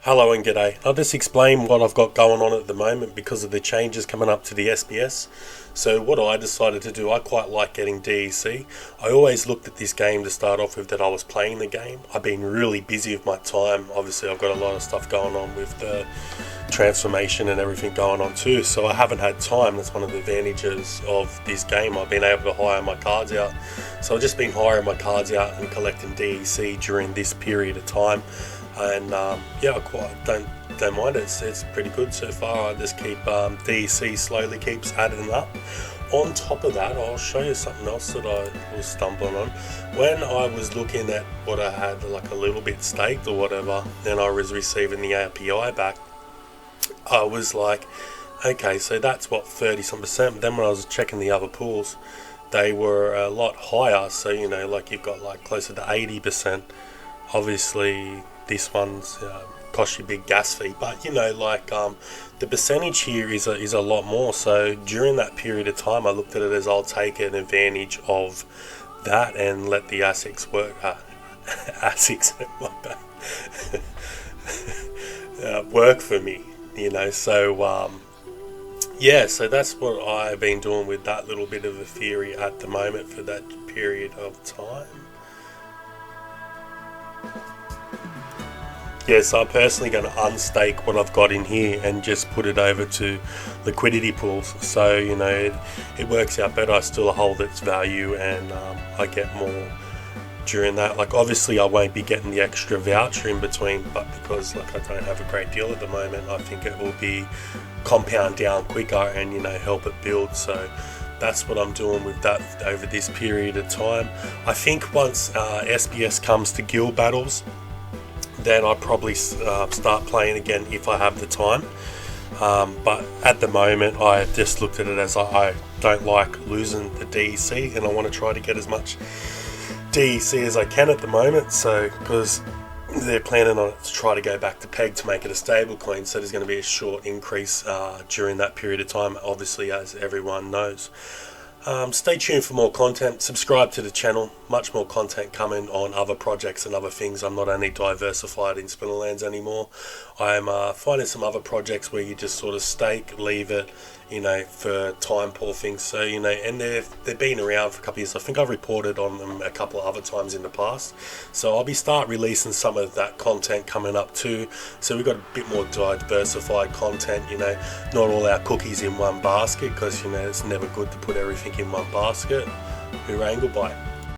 Hello and g'day. I'll just explain what I've got going on at the moment because of the changes coming up to the SPS. So what I decided to do, I quite like getting DEC. I always looked at this game to start off with that I was playing the game. I've been really busy with my time. Obviously I've got a lot of stuff going on with the transformation and everything going on too, so I haven't had time. That's one of the advantages of this game. I've been able to hire my cards out. So I've just been hiring my cards out and collecting DEC during this period of time. And yeah, I quite don't mind it. It's pretty good so far. I just keep DEC slowly keeps adding up. On top of that, I'll show you something else that I was stumbling on. When I was looking at what I had like a little bit staked or whatever, then I was receiving the API back. I was like, okay, so that's what 30-some%. But then when I was checking the other pools, they were a lot higher. So you know, like you've got like closer to 80%. Obviously, this one's cost you a big gas fee, but you know, like the percentage here is a lot more. So during that period of time, I looked at it as I'll take an advantage of that and let the ASICs work. ASICs, my bad. Work for me, you know. So yeah, so that's what I've been doing with that little bit of a theory at the moment for that period of time. Yeah, so I'm personally going to unstake what I've got in here and just put it over to liquidity pools. So, you know, it works out better. I still hold its value and I get more during that. Like, obviously, I won't be getting the extra voucher in between, but because, like, I don't have a great deal at the moment, I think it will be compound down quicker and, you know, help it build. So that's what I'm doing with that over this period of time. I think once SPS comes to guild battles, then I'll probably start playing again if I have the time. But at the moment, I just looked at it as I don't like losing the DEC, and I want to try to get as much DEC as I can at the moment. So because they're planning on it to try to go back to PEG to make it a stable coin, so there's going to be a short increase during that period of time, obviously, as everyone knows. Stay tuned for more content. Subscribe to the channel. Much more content coming on other projects and other things. I'm not only diversified in splinterlands anymore. I'm finding some other projects where you just sort of stake, leave it, you know, for time poor things. So, you know, and they've been around for a couple of years. I think I've reported on them a couple of other times in the past. So I'll start releasing some of that content coming up too. So we've got a bit more diversified content, you know, not all our cookies in one basket, because, you know, it's never good to put everything in one basket. Hooray and goodbye.